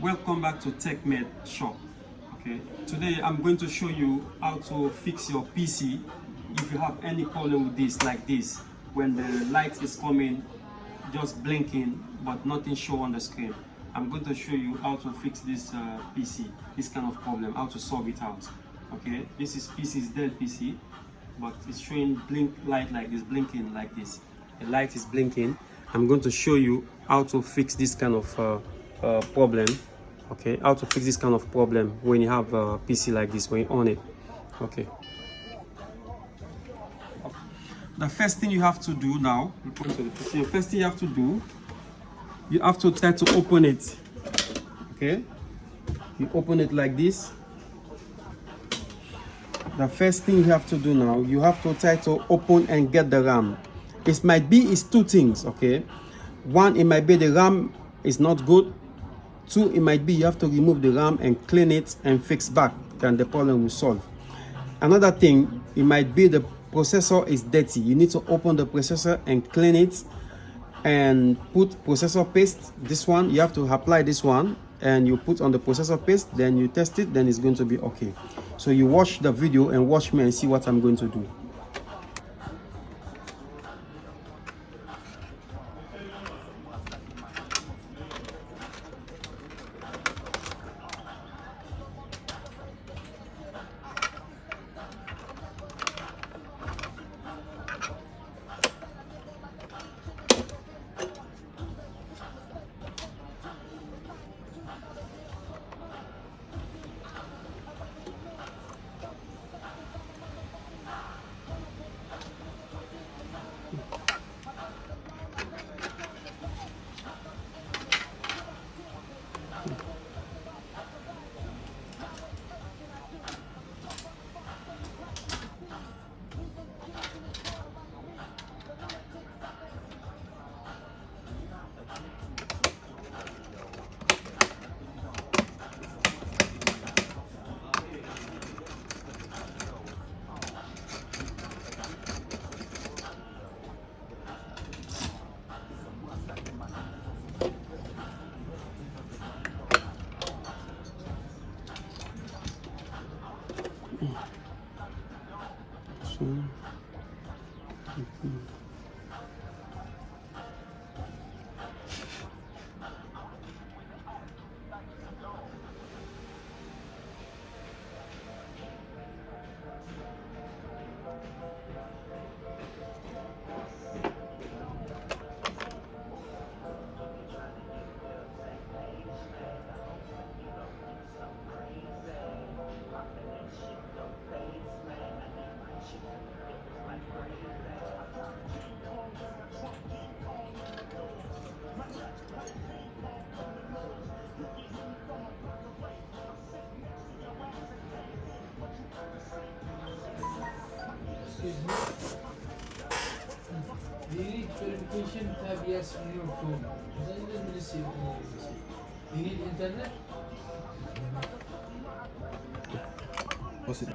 Welcome back to TechMed Shop. Okay, today I'm going to show you how to fix your PC if you have any problem with this, like this, when the light is coming, just blinking, but nothing show on the screen. I'm going to show you how to fix this PC, this kind of problem, how to solve it out. Okay, this is PC's Dell PC, but it's showing blink light like this, blinking like this. The light is blinking. I'm going to show you how to fix this kind of problem. Okay, how to fix this kind of problem when you have a PC like this, when you own it. Okay, the first thing you have to do now, the first thing you have to do, you have to try to open it. Okay, you open it like this. The first thing you have to do now, you have to try to open and get the RAM. It might be it's two things. Okay, one, it might be the RAM is not good. Two, it might be you have to remove the RAM and clean it and fix back, then the problem will solve. Another thing, it might be the processor is dirty. You need to open the processor and clean it and put processor paste. This one, you have to apply this one and you put on the processor paste, then you test it, then it's going to be okay. So you watch the video and watch me and see what I'm going to do. Do you need verification tab yes on your phone? Do you need internet? What's it?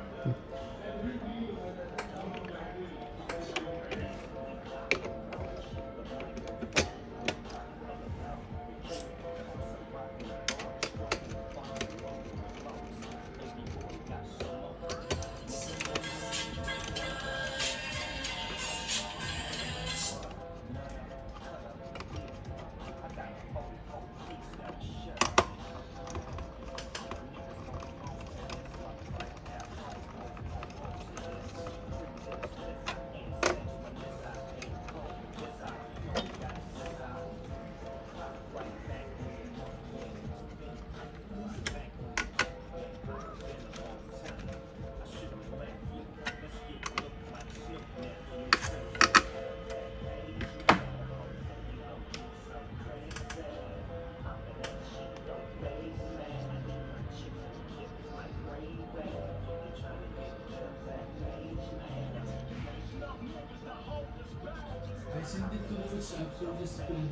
I send it to the WhatsApp, so just print.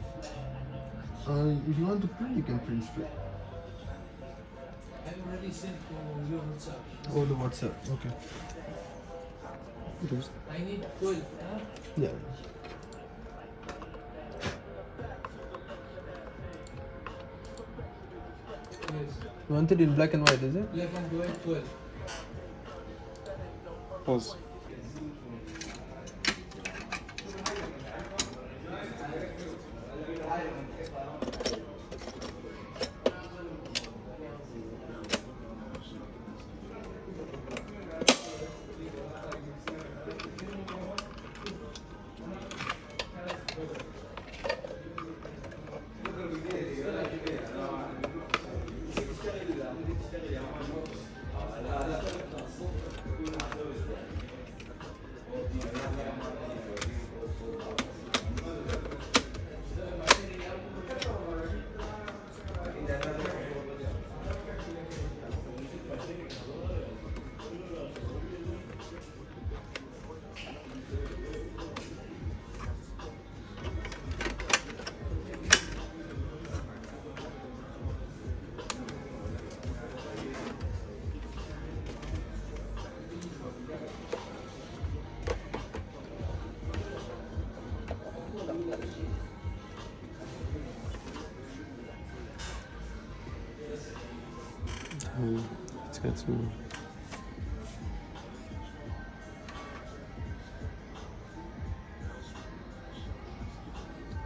If you want to print, you can print straight. I already sent to your WhatsApp. Oh, the WhatsApp. Okay. I need 12, huh? Yeah. Yes. You want it in black and white, is it? Black and white 12. Pause. Let's get some.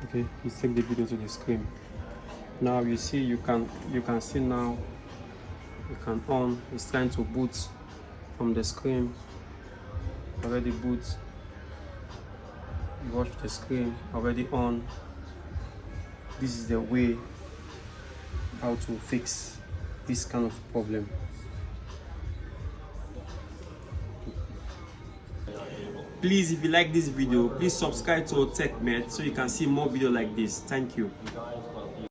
Okay, let's take the video to the screen. Now you see you can see now you can on. It's trying to boot from the screen. Already boot. You watch the screen already on. This is the way how to fix this kind of problem. Please, if you like this video, please subscribe to our TechMed so you can see more videos like this. Thank you.